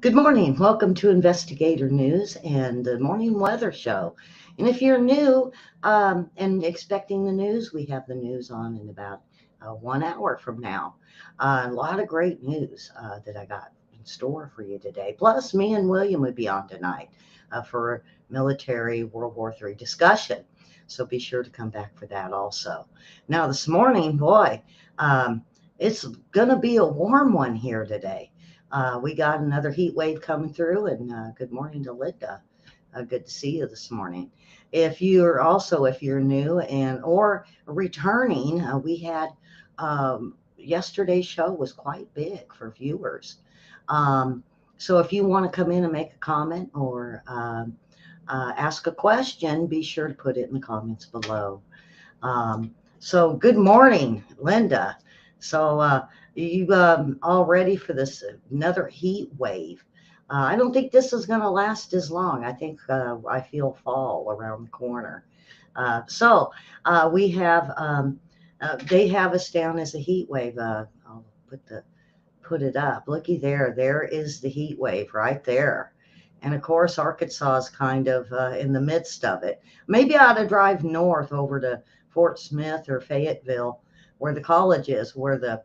Good morning. Welcome to Investigator News and the Morning Weather Show. And if you're new and expecting the news, we have the news on in about 1 hour from now. A lot of great news that I got in store for you today. Plus, me and William would be on tonight for military World War III discussion. So be sure to come back for that also. Now, this morning, boy, it's going to be a warm one here today. We got another heat wave coming through, and good morning to Linda. Good to see you this morning. If you're new and or returning, we had yesterday's show was quite big for viewers. So if you want to come in and make a comment or ask a question, be sure to put it in the comments below. So good morning, Linda. So you all ready for this another heat wave? I don't think this is going to last as long. I think I feel fall around the corner. So we have they have us down as a heat wave. I'll put it up. Looky there. There is the heat wave right there. And of course, Arkansas is kind of in the midst of it. Maybe I ought to drive north over to Fort Smith or Fayetteville, where the college is, where the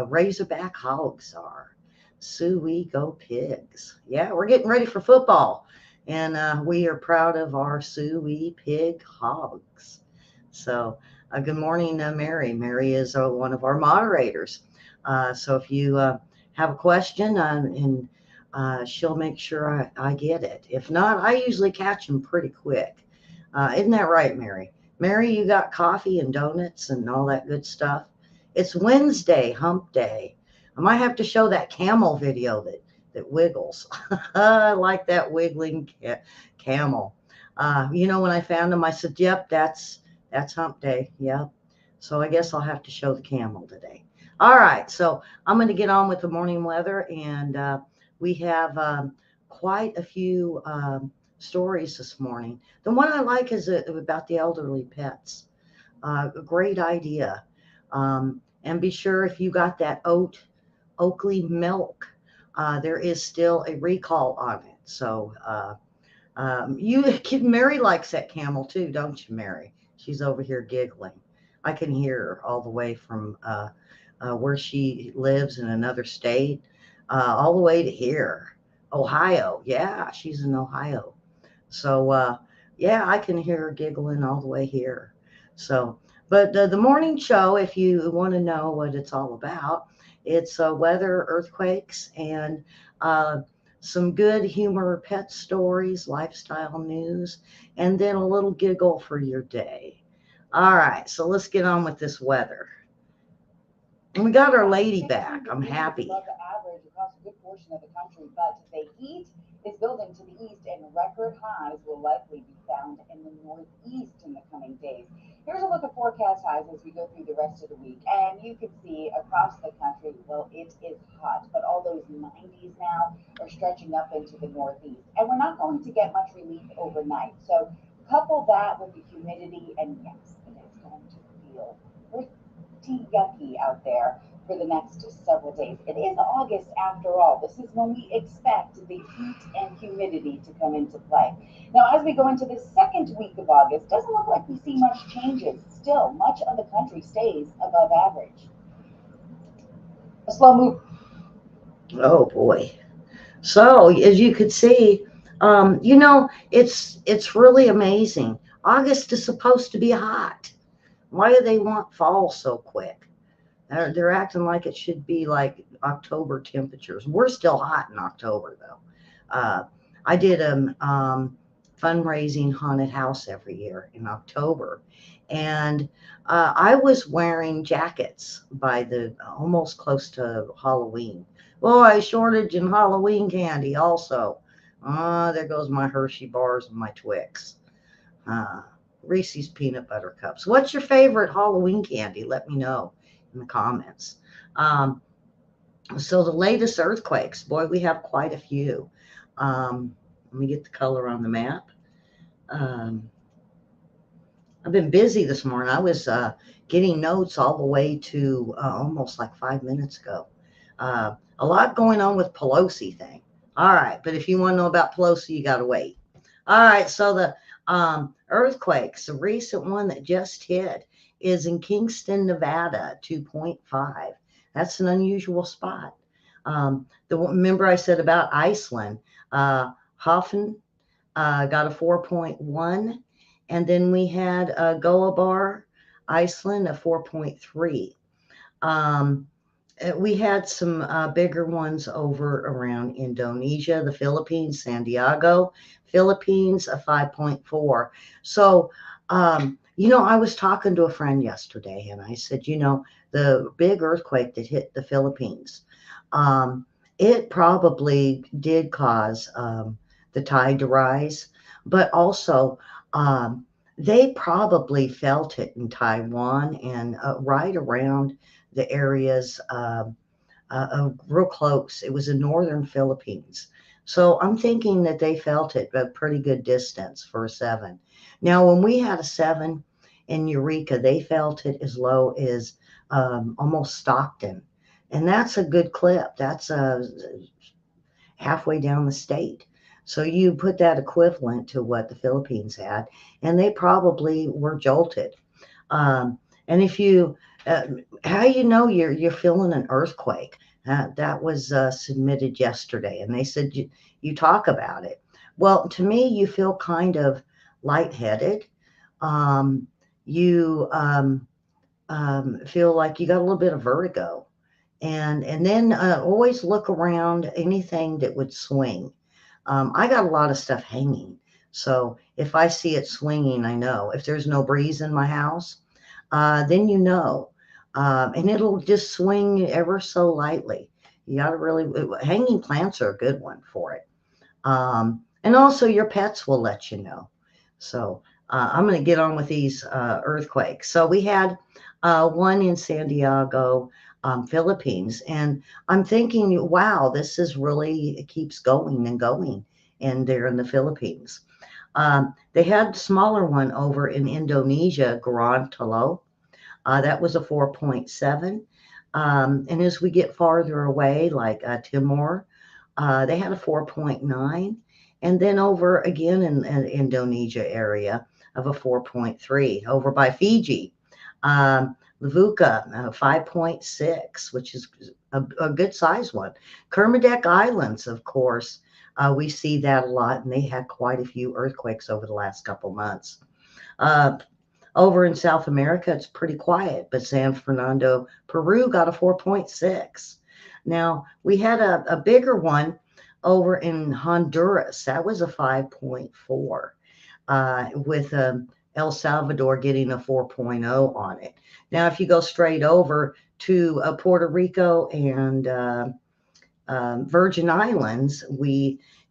Razorback Hogs are. Suey go Pigs. Yeah, we're getting ready for football. And we are proud of our Suey Pig Hogs. So good morning, Mary. Mary is one of our moderators. So if you have a question and she'll make sure I get it. If not, I usually catch them pretty quick. Isn't that right, Mary? Mary, you got coffee and donuts and all that good stuff? It's Wednesday, hump day. I might have to show that camel video that wiggles. I like that wiggling camel. When I found him, I said, yep, that's hump day. Yep. So I guess I'll have to show the camel today. All right. So I'm going to get on with the morning weather, and we have quite a few stories this morning. The one I like is about the elderly pets. A great idea. And be sure if you got that Oakley milk, there is still a recall on it. So Mary likes that camel too, don't you, Mary? She's over here giggling. I can hear her all the way from where she lives in another state, all the way to here, Ohio. Yeah, she's in Ohio. So yeah, I can hear her giggling all the way here. So. But the morning show, if you want to know what it's all about, it's weather, earthquakes, and some good humor, pet stories, lifestyle news, and then a little giggle for your day. All right, so let's get on with this weather. And we got our lady back. I'm happy. Above the average across a good portion of the country, but the heat is building to the east, and record highs will likely be found in the northeast in the coming days. Here's a look at forecast highs as we go through the rest of the week, and you can see across the country, well, it is hot, but all those 90s now are stretching up into the northeast, and we're not going to get much relief overnight. So couple that with the humidity, and yes, it is going to feel pretty yucky out there for the next several days. It is August after all. This is when we expect the heat and humidity to come into play. Now, as we go into the second week of August, doesn't look like we see much changes. Still, much of the country stays above average. A slow move. Oh boy. So as you could see, it's really amazing. August is supposed to be hot. Why do they want fall so quick? They're acting like it should be like October temperatures. We're still hot in October, though. I did a fundraising haunted house every year in October, and I was wearing jackets by the almost close to Halloween. Boy, shortage in Halloween candy also. There goes my Hershey bars and my Twix. Reese's peanut butter cups. What's your favorite Halloween candy? Let me know in the comments. So the latest earthquakes, boy, we have quite a few. Let me get the color on the map. I've been busy this morning. I was getting notes all the way to almost like 5 minutes ago. A lot going on with Pelosi thing. All right, but if you want to know about Pelosi, you got to wait. All right, so the earthquakes, the recent one that just hit is in Kingston, Nevada, 2.5. That's an unusual spot. Remember I said about Iceland, Hoffen got a 4.1, and then we had Goabar, Iceland, a 4.3. Um, we had some bigger ones over around Indonesia, the Philippines, San Diego, Philippines, a 5.4. So, I was talking to a friend yesterday and I said, the big earthquake that hit the Philippines, um, it probably did cause the tide to rise, but also they probably felt it in Taiwan and right around the areas real close. It was in northern Philippines. So I'm thinking that they felt it a pretty good distance for a 7. Now, when we had a 7 in Eureka, they felt it as low as almost Stockton. And that's a good clip. That's halfway down the state. So you put that equivalent to what the Philippines had, and they probably were jolted. And if you, uh, how you're feeling an earthquake? That was submitted yesterday, and they said you talk about it. Well, to me, you feel kind of lightheaded. Um, you feel like you got a little bit of vertigo, and then always look around anything that would swing. I got a lot of stuff hanging, so if I see it swinging, I know. If there's no breeze in my house, then you know. And it'll just swing ever so lightly. You got to really, hanging plants are a good one for it. And also, your pets will let you know. So, I'm going to get on with these earthquakes. So, we had one in San Diego, Philippines. And I'm thinking, wow, this is really, it keeps going and going. And they're in the Philippines. They had a smaller one over in Indonesia, Gorontalo. That was a 4.7. And as we get farther away, like Timor, they had a 4.9. And then over again in Indonesia area of a 4.3. Over by Fiji, Levuka, 5.6, which is a good size one. Kermadec Islands, of course, we see that a lot, and they had quite a few earthquakes over the last couple months. Uh, Over in South America, it's pretty quiet, but San Fernando, Peru got a 4.6. Now, we had a bigger one over in Honduras. That was a 5.4, with El Salvador getting a 4.0 on it. Now, if you go straight over to Puerto Rico and Virgin Islands,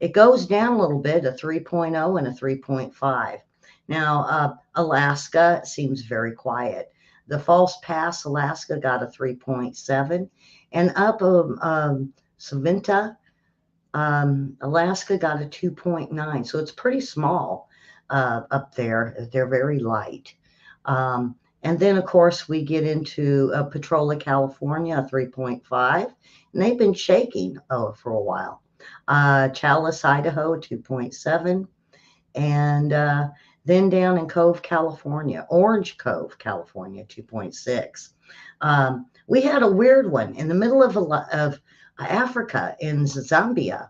it goes down a little bit, a 3.0 and a 3.5. Now, Alaska seems very quiet. The False Pass, Alaska, got a 3.7, and up Savinta, Alaska, got a 2.9. So it's pretty small up there. They're very light. And then, of course, we get into Petrola, California, a 3.5, and they've been shaking for a while. Chalice, Idaho, 2.7, and then down in Cove, California, Orange Cove, California, 2.6. We had a weird one in the middle of Africa in Zambia.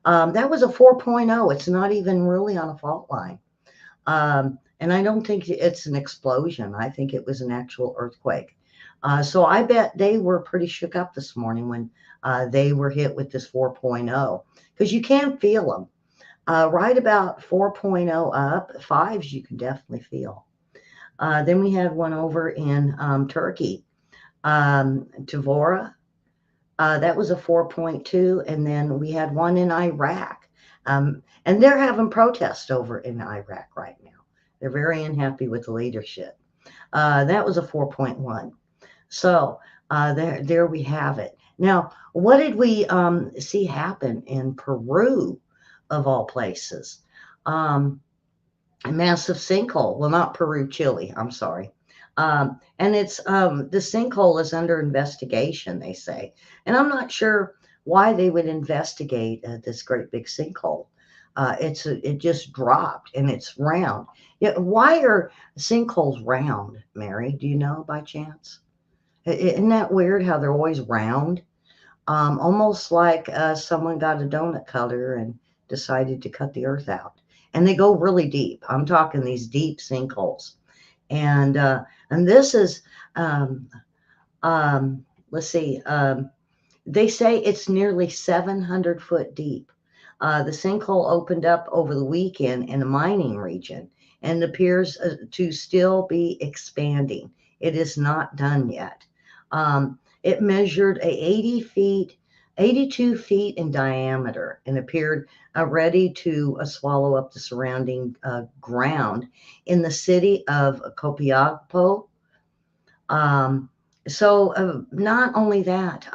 That was a 4.0. It's not even really on a fault line. And I don't think it's an explosion. I think it was an actual earthquake. So I bet they were pretty shook up this morning when they were hit with this 4.0, because you can feel them. Right about 4.0 up, fives you can definitely feel. Then we had one over in Turkey, Tavora. That was a 4.2. And then we had one in Iraq. And they're having protests over in Iraq right now. They're very unhappy with the leadership. That was a 4.1. So there we have it. Now, what did we see happen in Peru, of all places? A massive sinkhole. Well, not Peru, Chile. I'm sorry. And it's the sinkhole is under investigation, they say, and I'm not sure why they would investigate this great big sinkhole. It just dropped and it's round. Yeah, why are sinkholes round, Mary? Do you know by chance? Isn't that weird how they're always round? Almost like someone got a donut cutter and decided to cut the earth out. And they go really deep. I'm talking these deep sinkholes. And this is um, let's see. They say it's nearly 700 foot deep. The sinkhole opened up over the weekend in a mining region and appears to still be expanding. It is not done yet. It measured 82 feet in diameter and appeared ready to swallow up the surrounding ground in the city of Copiapo. um, Not only that,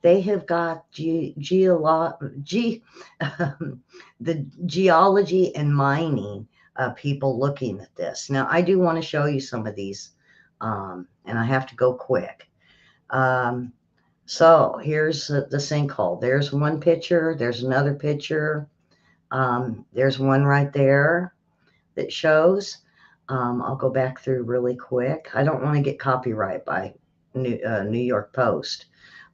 they have got the geology and mining people looking at this. Now, I do want to show you some of these, and I have to go quick. Um, so here's the sinkhole. There's one picture. There's another picture. There's one right there that shows. I'll go back through really quick. I don't want to get copyright by New York Post,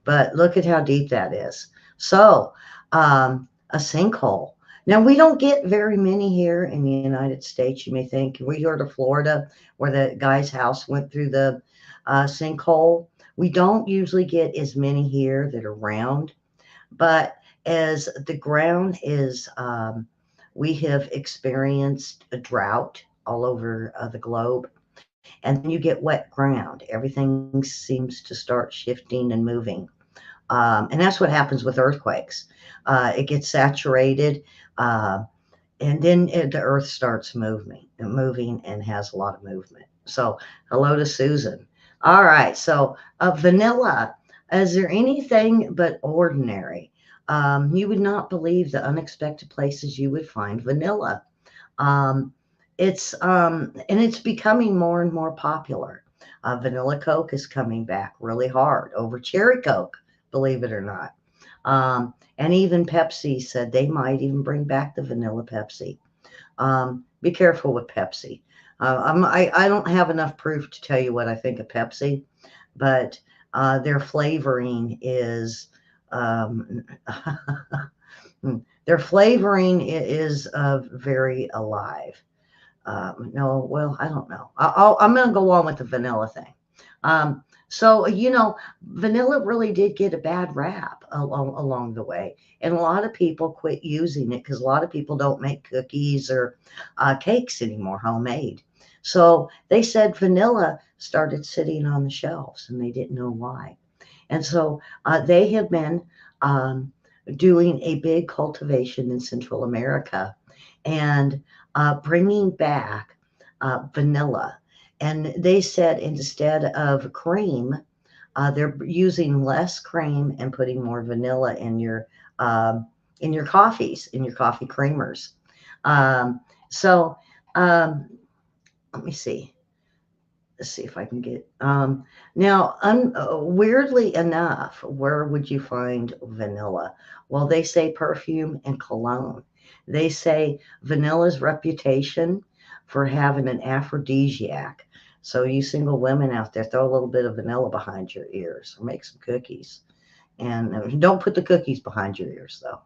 but look at how deep that is. So, a sinkhole. Now, we don't get very many here in the United States. You may think, we heard of Florida where the guy's house went through the sinkhole. We don't usually get as many here that are round, but as the ground is, we have experienced a drought all over the globe, and then you get wet ground. Everything seems to start shifting and moving. And that's what happens with earthquakes. It gets saturated, uh, and then the earth starts moving and has a lot of movement. So, hello to Susan. All right, so vanilla. Is there anything but ordinary? You would not believe the unexpected places you would find vanilla. Um, and it's becoming more and more popular. Vanilla Coke is coming back really hard over cherry Coke, believe it or not. And even Pepsi said they might even bring back the vanilla Pepsi. Be careful with Pepsi. I don't have enough proof to tell you what I think of Pepsi, but their flavoring is um, their flavoring is very alive. No, well, I don't know. I'm going to go on with the vanilla thing. Vanilla really did get a bad rap along the way. And a lot of people quit using it because a lot of people don't make cookies or cakes anymore, homemade. So they said vanilla started sitting on the shelves and they didn't know why. And so they have been um, doing a big cultivation in Central America and bringing back vanilla. And they said instead of cream, they're using less cream and putting more vanilla in your coffees, in your coffee creamers. Um, so um, Let me see. Let's see if I can get now. Weirdly enough, where would you find vanilla? Well, they say perfume and cologne. They say vanilla's reputation for having an aphrodisiac. So you single women out there, throw a little bit of vanilla behind your ears or make some cookies. And don't put the cookies behind your ears though.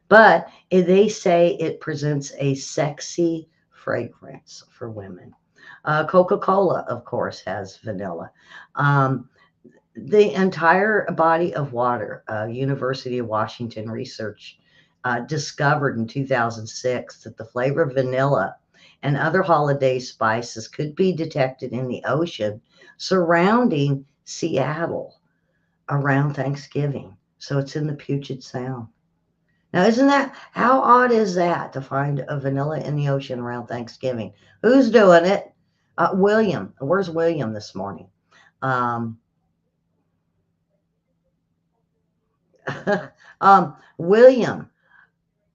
But they say it presents a sexy fragrance for women. Coca-Cola, of course, has vanilla. Um, the entire body of water, University of Washington research discovered in 2006 that the flavor of vanilla and other holiday spices could be detected in the ocean surrounding Seattle around Thanksgiving. So it's in the Puget Sound. Now, isn't that how odd is that to find a vanilla in the ocean around Thanksgiving? Who's doing it? William. Where's William this morning? Um, William,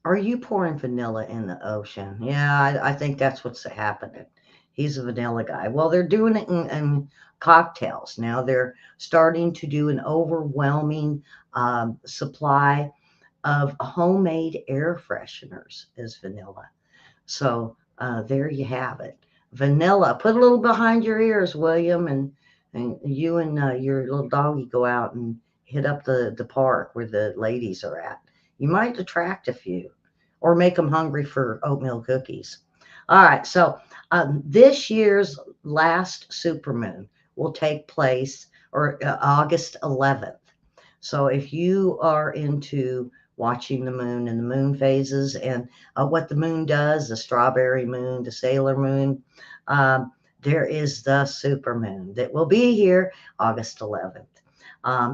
are you pouring vanilla in the ocean? Yeah, I think that's what's happening. He's a vanilla guy. Well, they're doing it in cocktails now. They're starting to do an overwhelming supply of homemade air fresheners as vanilla. So there you have it. Vanilla. Put a little behind your ears, William, and you and your little doggy go out and hit up the park where the ladies are at. You might attract a few or make them hungry for oatmeal cookies. All right, so this year's last supermoon will take place or August 11th. So if you are into watching the moon and the moon phases and what the moon does, the strawberry moon, the sailor moon, um, there is the super moon that will be here August 11th.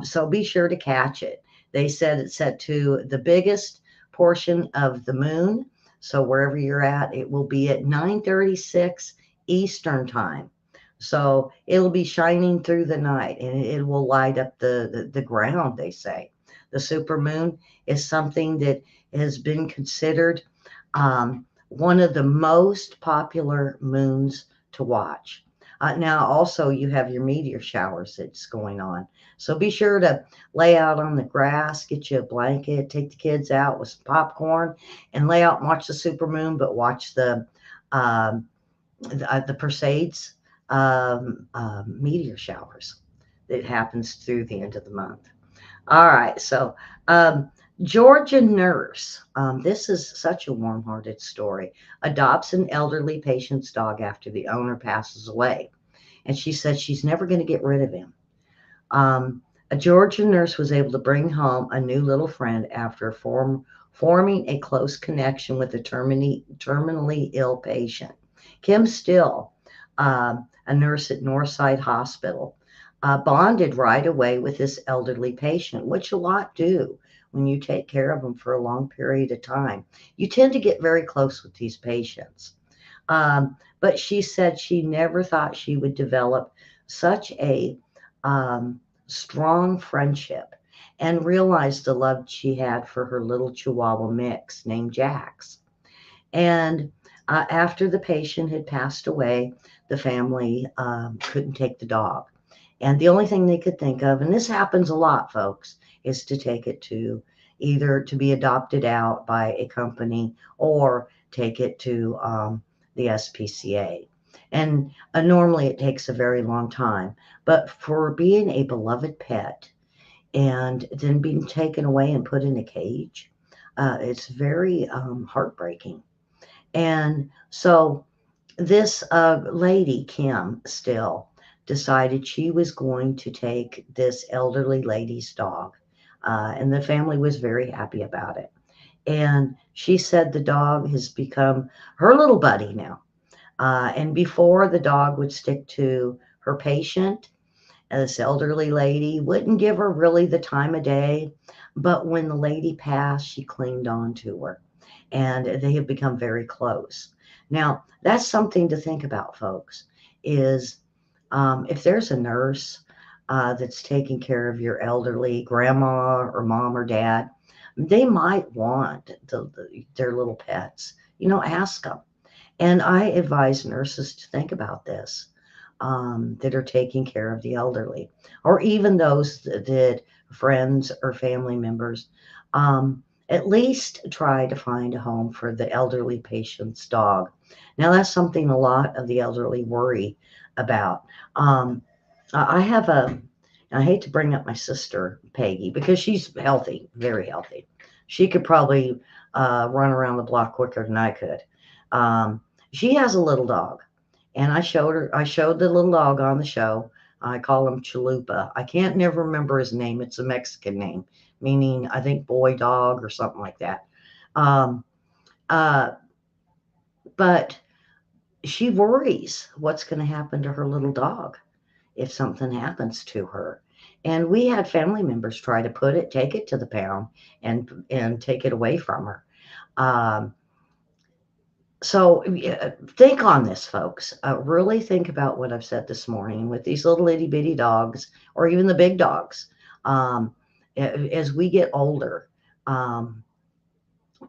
So be sure to catch it. They said it's set to the biggest portion of the moon. So wherever you're at, it will be at 9:36 Eastern time. So it'll be shining through the night and it will light up the ground, they say. The supermoon is something that has been considered one of the most popular moons to watch. Now, also, you have your meteor showers that's going on. So be sure to lay out on the grass, get you a blanket, take the kids out with some popcorn, and lay out and watch the supermoon, but watch um, the Perseids meteor showers that happens through the end of the month. All right, so um, Georgia nurse, this is such a warm-hearted story, adopts an elderly patient's dog after the owner passes away, and she said she's never going to get rid of him. Um, a Georgia nurse was able to bring home a new little friend after forming a close connection with a terminally ill patient. Kim Still, a nurse at Northside Hospital, bonded right away with this elderly patient, which a lot do when you take care of them for a long period of time. You tend to get very close with these patients. But she said she never thought she would develop such a um, strong friendship and realized the love she had for her little Chihuahua mix named Jax. And after the patient had passed away, the family couldn't take the dog. And the only thing they could think of, and this happens a lot, folks, is to take it to either to be adopted out by a company or take it to the SPCA. And normally it takes a very long time. But for being a beloved pet and then being taken away and put in a cage, it's very heartbreaking. And so this lady, Kim, still decided she was going to take this elderly lady's dog. And the family was very happy about it. And she said the dog has become her little buddy now. And before, the dog would stick to her patient. This elderly lady wouldn't give her really the time of day. But when the lady passed, she clinged on to her and they have become very close. Now, that's something to think about, folks, is if there's a nurse that's taking care of your elderly grandma or mom or dad, they might want their little pets. Ask them. And I advise nurses to think about this that are taking care of the elderly, or even those that friends or family members. At least try to find a home for the elderly patient's dog. Now, that's something a lot of the elderly worry about. Um, I have I hate to bring up my sister, Peggy, because she's healthy, very healthy. She could probably run around the block quicker than I could. Um, she has a little dog, and I showed the little dog on the show. I call him Chalupa. I can't never remember his name. It's a Mexican name, meaning I think boy dog or something like that. Um, uh, but she worries what's going to happen to her little dog if something happens to her. And we had family members try to take it to the pound and take it away from her. Um, so think on this, folks. Really think about what I've said this morning with these little itty bitty dogs, or even the big dogs. Um, as we get older, um,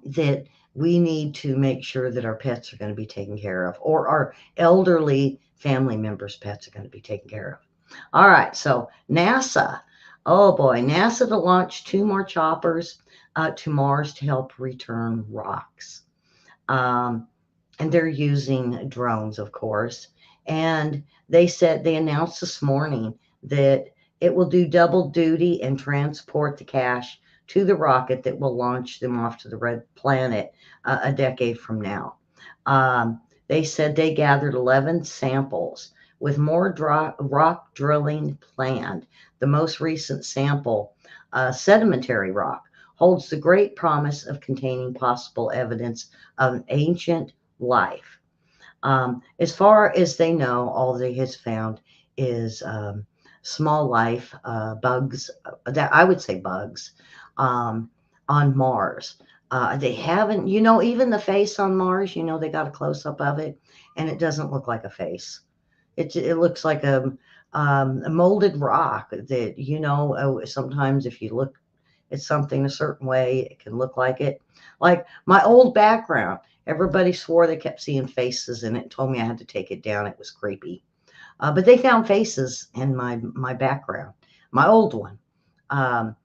that we need to make sure that our pets are going to be taken care of, or our elderly family members' pets are going to be taken care of. All right, so NASA. Oh boy, NASA to launch 2 more choppers to Mars to help return rocks. Um, and they're using drones, of course. And they announced this morning that it will do double duty and transport the cash to the rocket that will launch them off to the red planet a decade from now. Um, they said they gathered 11 samples with more rock drilling planned. The most recent sample, sedimentary rock, holds the great promise of containing possible evidence of ancient life. As far as they know, all they has found is small life, bugs, that I would say bugs, um, on Mars. They haven't, even the face on Mars, they got a close up of it, and it doesn't look like a face. It looks like a molded rock that, sometimes if you look at something a certain way, it can look like it. Like my old background, everybody swore they kept seeing faces in it and told me I had to take it down. It was creepy. But they found faces in my background, my old one. Um,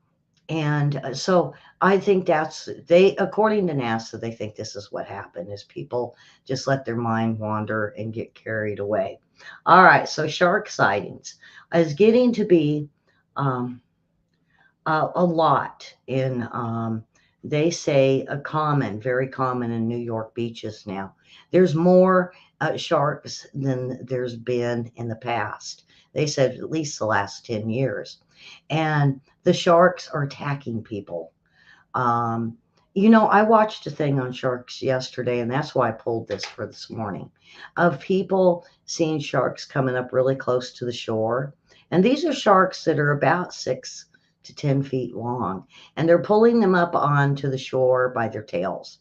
and so I think according to NASA, they think this is what happened is people just let their mind wander and get carried away. All right, so shark sightings is getting to be um, a lot in, they say, very common in New York beaches now. There's more sharks than there's been in the past. They said at least the last 10 years. And the sharks are attacking people. Um, I watched a thing on sharks yesterday, and that's why I pulled this for this morning, of people seeing sharks coming up really close to the shore. And these are sharks that are about 6 to 10 feet long, and they're pulling them up onto the shore by their tails.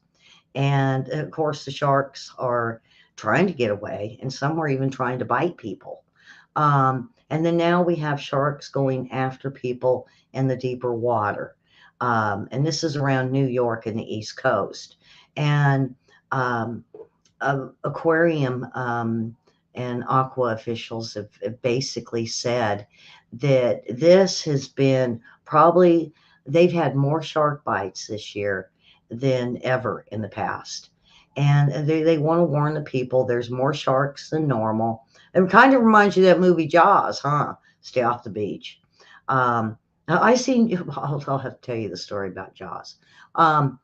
And of course, the sharks are trying to get away, and some are even trying to bite people. And then now we have sharks going after people in the deeper water. And this is around New York and the East Coast. And um, aquarium and aqua officials have basically said that this has been probably, they've had more shark bites this year than ever in the past. And they want to warn the people there's more sharks than normal. It kind of reminds you of that movie Jaws, huh? Stay off the beach. Now I seen, I'll have to tell you the story about Jaws. Um,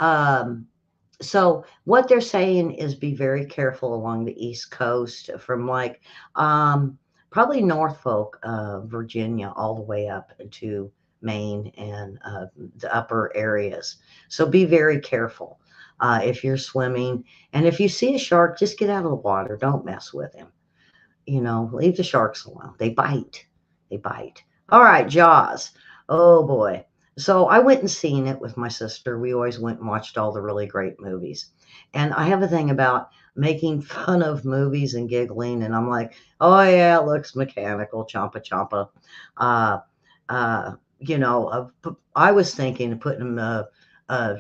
um, so what they're saying is be very careful along the East Coast from like probably Norfolk, Virginia, all the way up to Maine and the upper areas. So be very careful if you're swimming. And if you see a shark, just get out of the water. Don't mess with him. Leave the sharks alone. They bite. They bite. All right, Jaws. Oh boy. So I went and seen it with my sister. We always went and watched all the really great movies. And I have a thing about making fun of movies and giggling. And I'm like, oh yeah, it looks mechanical, champa champa. Uh, I was thinking of putting him a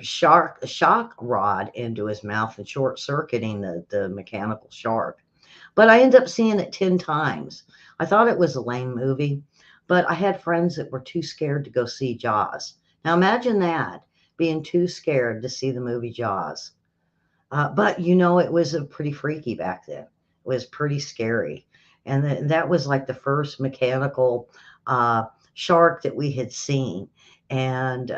shock rod into his mouth and short circuiting the mechanical shark. But I ended up seeing it 10 times. I thought it was a lame movie, but I had friends that were too scared to go see Jaws. Now imagine that, being too scared to see the movie Jaws. But it was a pretty freaky back then. It was pretty scary. And that was like the first mechanical shark that we had seen. And,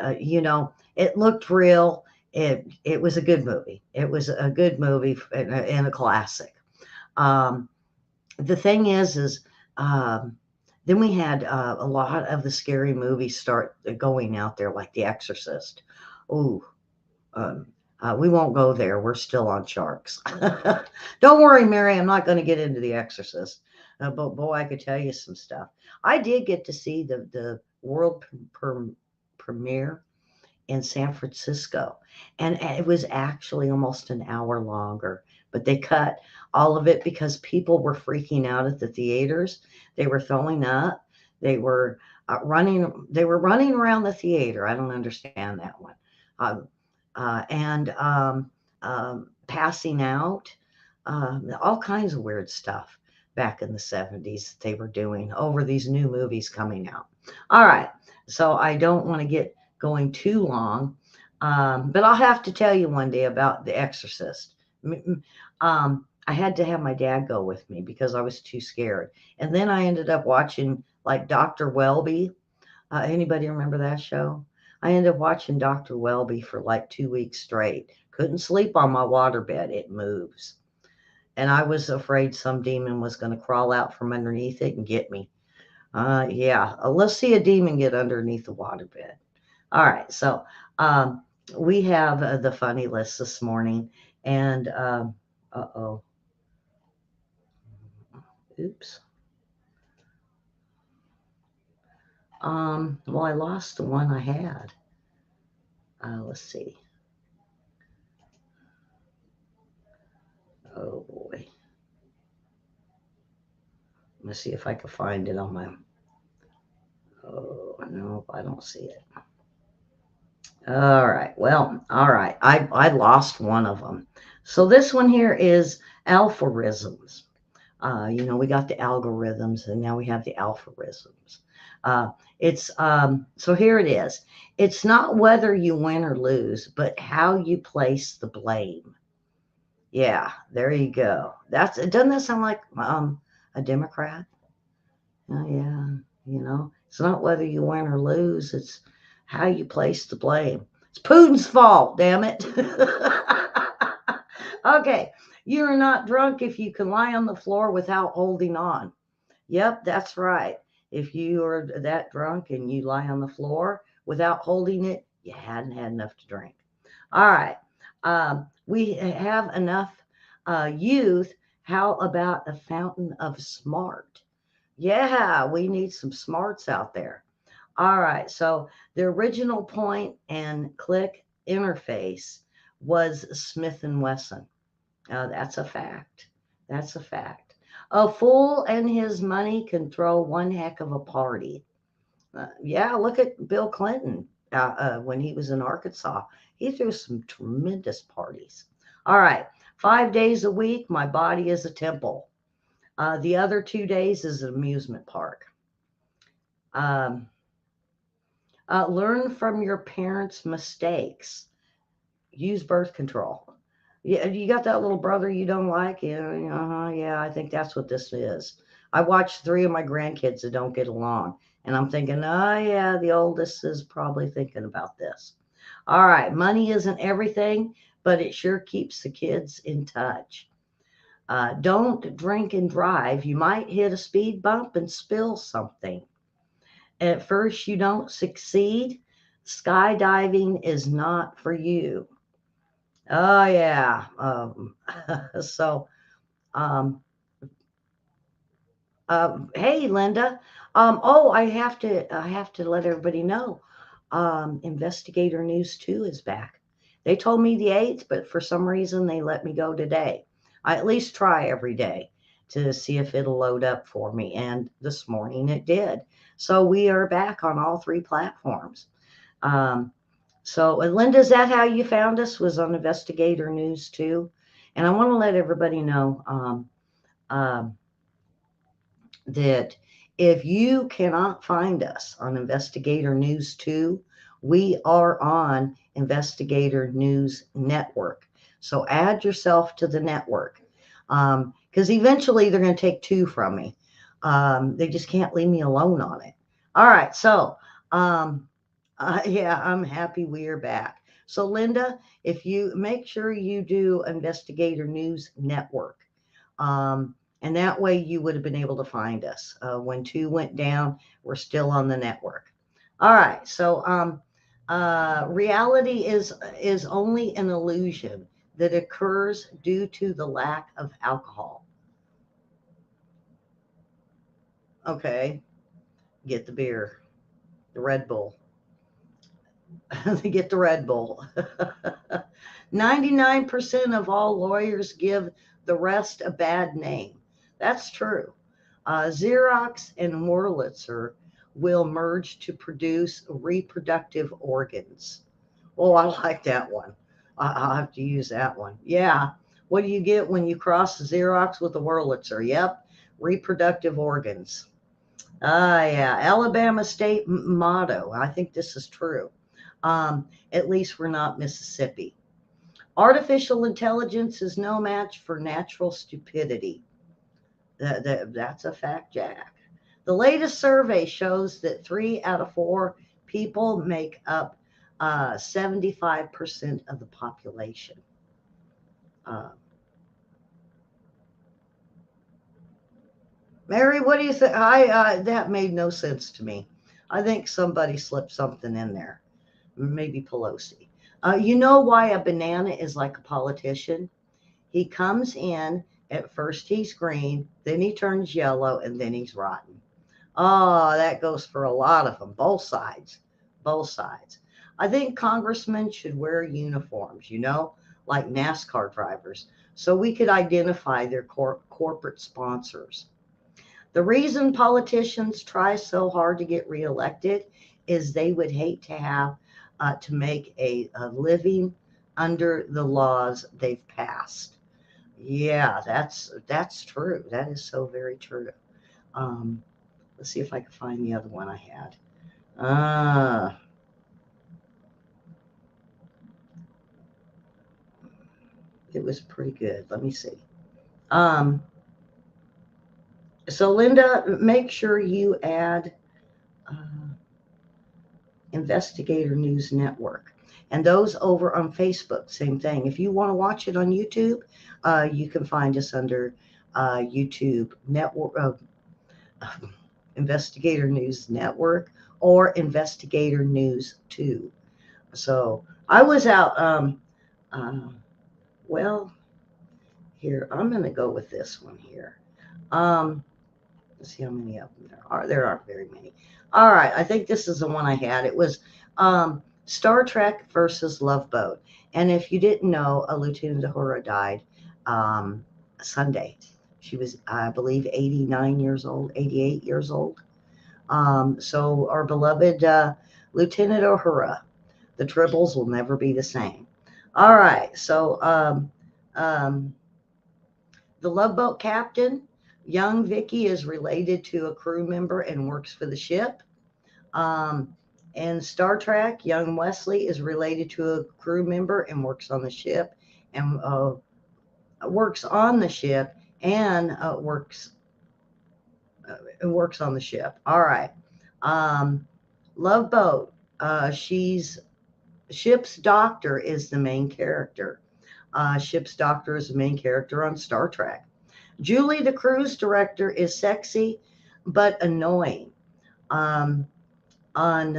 it looked real. It was a good movie. It was a good movie and a classic. Um, the thing is then we had a lot of the scary movies start going out there, like The Exorcist. Ooh, um, we won't go there. We're still on sharks. Don't worry, Mary. I'm not going to get into The Exorcist. But boy, I could tell you some stuff. I did get to see the world premiere in San Francisco. And it was actually almost an hour longer, but they cut all of it because people were freaking out at the theaters. They were throwing up. They were running. They were running around the theater. I don't understand that one. Um, and passing out, all kinds of weird stuff back in the 70s they were doing over these new movies coming out. All right, so I don't want to get going too long, but I'll have to tell you one day about The Exorcist. I had to have my dad go with me because I was too scared. And then I ended up watching like Dr. Welby. Anybody remember that show? I ended up watching Dr. Welby for like 2 weeks straight. Couldn't sleep on my waterbed. It moves. And I was afraid some demon was going to crawl out from underneath it and get me. Yeah, let's see a demon get underneath the waterbed. All right, so um, we have the funny list this morning. And uh-oh, oops. Well, I lost the one I had. Let's see. Oh boy. Let's see if I can find it on my. Oh no, I don't see it. All right. Well, all right. I lost one of them. So this one here is alpharisms. We got the algorithms, and now we have the alpharisms. It's so here it is. It's not whether you win or lose, but how you place the blame. Yeah, there you go. Doesn't that sound like a Democrat? Oh, yeah, it's not whether you win or lose, it's how you place the blame. It's Putin's fault, damn it. Okay, you're not drunk if you can lie on the floor without holding on. Yep, that's right. If you are that drunk and you lie on the floor without holding it, you hadn't had enough to drink. All right. We have enough youth. How about a fountain of smart? Yeah, we need some smarts out there. All right. So the original point and click interface was Smith and Wesson. That's a fact. That's a fact. A fool and his money can throw one heck of a party. Yeah, look at Bill Clinton when he was in Arkansas. He threw some tremendous parties. All right. 5 days a week, my body is a temple. The other 2 days is an amusement park. Um, learn from your parents' mistakes. Use birth control. Yeah, you got that little brother you don't like? Yeah, yeah, I think that's what this is. I watched three of my grandkids that don't get along, and I'm thinking, oh, yeah, the oldest is probably thinking about this. All right, money isn't everything, but it sure keeps the kids in touch. Don't drink and drive. You might hit a speed bump and spill something. At first, you don't succeed. Skydiving is not for you. Oh yeah. So, um, hey, Linda. I have to let everybody know. Investigator News 2 is back. They told me the 8th, but for some reason they let me go today. I at least try every day to see if it'll load up for me, and this morning it did. So we are back on all three platforms. Um, Linda, is that how you found us? Was on Investigator News 2? And I want to let everybody know. Um, that if you cannot find us on Investigator News 2, we are on Investigator News Network. So add yourself to the network because eventually they're going to take two from me. They just can't leave me alone on it. All right. So, yeah, I'm happy we are back. So, Linda, if you make sure you do Investigator News Network, um, and that way you would have been able to find us. When two went down, we're still on the network. All right. So reality is only an illusion that occurs due to the lack of alcohol. Okay. Get the beer, the Red Bull. Get the Red Bull. 99% of all lawyers give the rest a bad name. That's true. Xerox and Wurlitzer will merge to produce reproductive organs. Oh, I like that one. I'll have to use that one. Yeah. What do you get when you cross Xerox with a Wurlitzer? Yep. Reproductive organs. Ah, yeah. Alabama state motto. I think this is true. At least we're not Mississippi. Artificial intelligence is no match for natural stupidity. That's a fact, Jack. The latest survey shows that 3 out of 4 people make up 75% of the population. Uh, Mary, what do you think? That made no sense to me. I think somebody slipped something in there. Maybe Pelosi. You know why a banana is like a politician? He comes in, at first he's green, then he turns yellow, and then he's rotten. Oh, that goes for a lot of them, both sides, both sides. I think congressmen should wear uniforms, like NASCAR drivers, so we could identify their corporate sponsors. The reason politicians try so hard to get reelected is they would hate to have to make a living under the laws they've passed. Yeah, that's true. That is so very true. Um, let's see if I can find the other one I had. Uh, it was pretty good. Let me see. Um, so Linda, make sure you add uh, Investigator News Network. And those over on Facebook, same thing. If you want to watch it on YouTube, you can find us under YouTube Network, Investigator News Network, or Investigator News 2. So I was out, uh, well, here, I'm going to go with this one here. Um, let's see how many of them there are. There aren't very many. All right, I think this is the one I had. It was Star Trek versus Love Boat. And if you didn't know, Lieutenant Uhura died um, Sunday. She was, I believe, 89 years old, 88 years old. So our beloved Lieutenant Uhura, the Tribbles will never be the same. All right, so um, the Love Boat captain, young Vicky, is related to a crew member and works for the ship. Um, in Star Trek, young Wesley is related to a crew member and works on the ship, and works on the ship and works on the ship. All right. Um, Love Boat. She's ship's doctor is the main character. Ship's doctor is the main character on Star Trek. Julie, the cruise director, is sexy but annoying. Um, on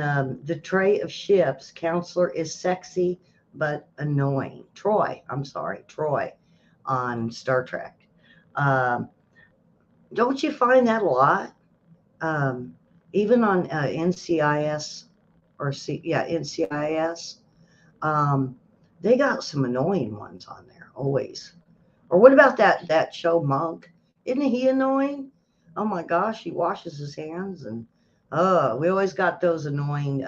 the tray of ships, counselor is sexy but annoying. Troy on Star Trek. Um, don't you find that a lot? Um, Even on NCIS NCIS, um, they got some annoying ones on there always. Or what about that show Monk? Isn't he annoying? Oh my gosh, he washes his hands and we always got those annoying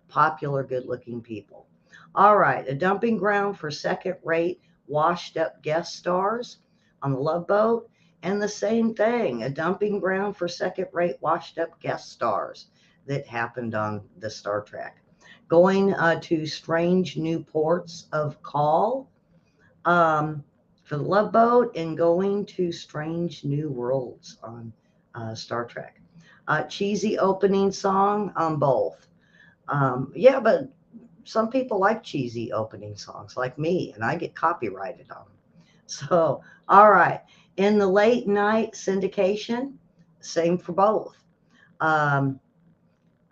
popular good-looking people. All right, a dumping ground for second-rate washed-up guest stars on the Love Boat, and the same thing, a dumping ground for second-rate washed-up guest stars that happened on the Star Trek. Going to strange new ports of call um, for the Love Boat, and going to strange new worlds on Star Trek. Cheesy opening song on both. Yeah, but some people like cheesy opening songs, like me, and I get copyrighted on them. So, all right. In the late night syndication, same for both. Um,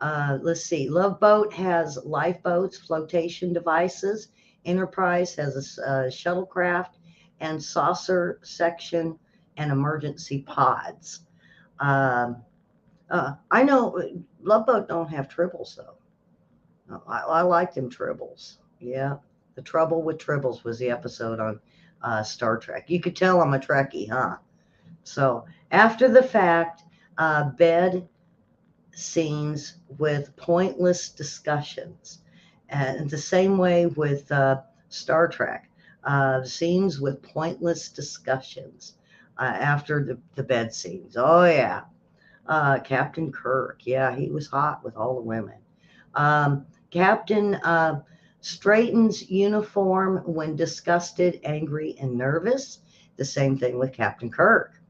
let's see. Love Boat has lifeboats, flotation devices. Enterprise has a shuttlecraft and saucer section and emergency pods. Um, I know Love Boat don't have tribbles though. No, I like them tribbles. Yeah, the Trouble with Tribbles was the episode on Star Trek. You could tell I'm a Trekkie, huh? So after the fact, bed scenes with pointless discussions. And the same way with Star Trek, scenes with pointless discussions after the bed scenes. Oh, yeah. Captain Kirk. Yeah, he was hot with all the women. Captain straightens uniform when disgusted, angry, and nervous. The same thing with Captain Kirk.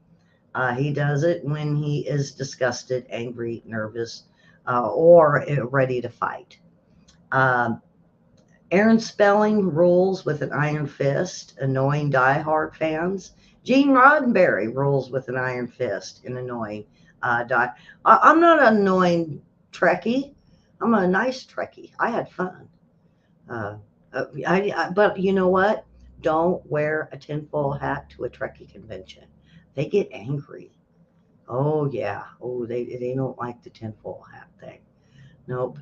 He does it when he is disgusted, angry, nervous, or ready to fight. Um, Aaron Spelling rules with an iron fist, annoying diehard fans. Gene Roddenberry rules with an iron fist and annoying die. I'm not an annoying Trekkie. I'm a nice Trekkie. I had fun. Uh, but you know what? Don't wear a tinfoil hat to a Trekkie convention. They get angry. Oh yeah. Oh, they don't like the tinfoil hat thing. Nope.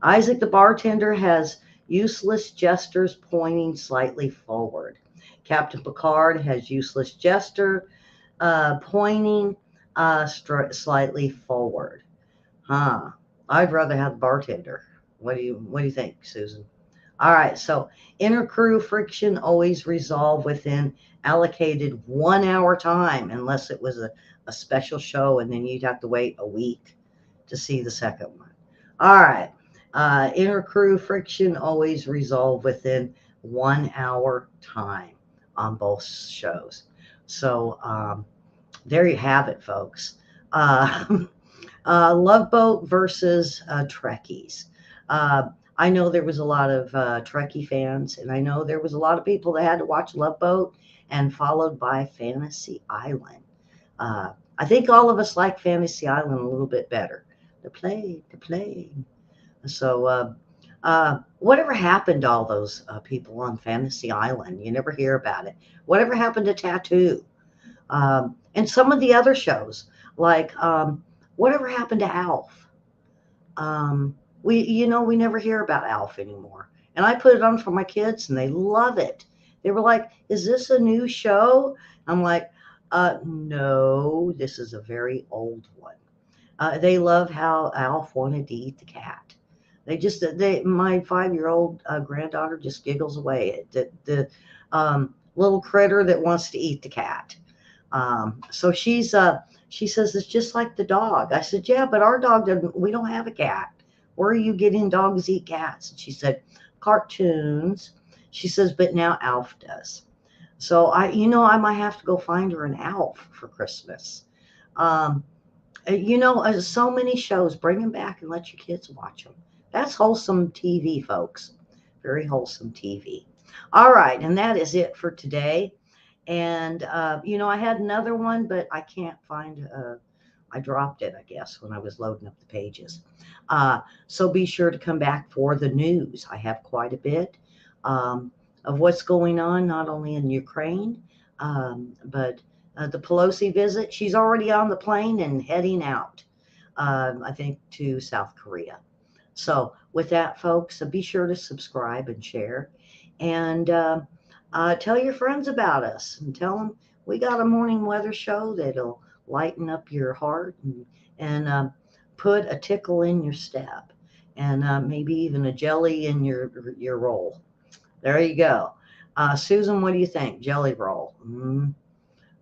Isaac the bartender has useless gestures pointing slightly forward. Captain Picard has useless gesture pointing slightly forward. Huh. I'd rather have the bartender. What do you think, Susan? All right, so intercrew friction always resolve within allocated 1 hour time, unless it was a special show and then you'd have to wait a week to see the second one. All right, intercrew friction always resolve within 1 hour time on both shows. So there you have it, folks. Uh, Love Boat versus Trekkies. Uh, I know there was a lot of Trekkie fans, and I know there was a lot of people that had to watch Love Boat and followed by Fantasy Island. I think all of us like Fantasy Island a little bit better. The play. So, whatever happened to all those people on Fantasy Island? You never hear about it. Whatever happened to Tattoo? And some of the other shows, like whatever happened to Alf? We never hear about Alf anymore. And I put it on for my kids, and they love it. They were like, "Is this a new show?" I'm like, "No, this is a very old one." They love how Alf wanted to eat the cat. My 5-year-old granddaughter just giggles away at the little critter that wants to eat the cat. So she says it's just like the dog. I said, yeah, but our dog doesn't. We don't have a cat. Where are you getting dogs eat cats? And she said, cartoons. She says, but now Alf does. So I might have to go find her an Alf for Christmas. Um, so many shows. Bring them back and let your kids watch them. That's wholesome TV, folks. Very wholesome TV. All right, and that is it for today. And I had another one, but I can't find. I dropped it, I guess, when I was loading up the pages. So be sure to come back for the news. I have quite a bit um, of what's going on, not only in Ukraine, but the Pelosi visit. She's already on the plane and heading out, I think, to South Korea. So, with that, folks, be sure to subscribe and share. And tell your friends about us and tell them we got a morning weather show that'll lighten up your heart and put a tickle in your step and maybe even a jelly in your roll. There you go. Susan, what do you think? Jelly roll.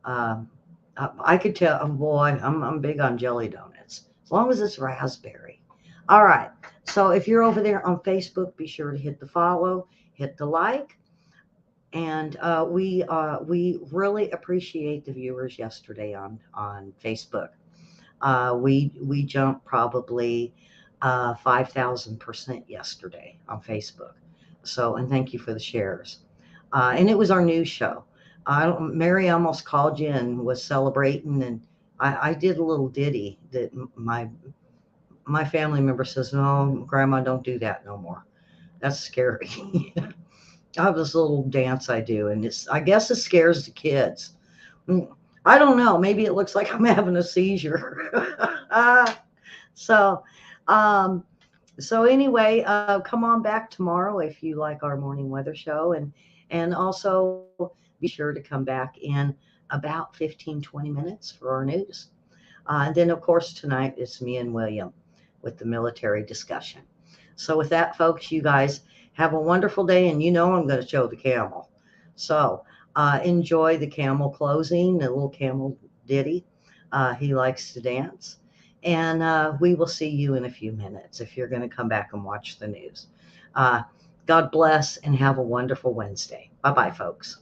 Um, I could tell, oh boy, I'm big on jelly donuts, as long as it's raspberry. All right. So if you're over there on Facebook, be sure to hit the follow, hit the like, and we really appreciate the viewers yesterday on Facebook. We jumped probably 5,000% yesterday on Facebook. So, and thank you for the shares. And it was our news show. Mary almost called you and was celebrating, and I did a little ditty that my family member says, "No, Grandma, don't do that no more. That's scary." I have this little dance I do, and I guess it scares the kids. Mm, I don't know. Maybe it looks like I'm having a seizure. so, um, so anyway, come on back tomorrow if you like our morning weather show, and also be sure to come back in about 15-20 minutes for our news. And then, of course, tonight it's me and William with the military discussion. So with that, folks, you guys have a wonderful day, and I'm going to show the camel. So enjoy the camel closing, the little camel ditty. He likes to dance. And we will see you in a few minutes if you're going to come back and watch the news. God bless and have a wonderful Wednesday. Bye-bye, folks.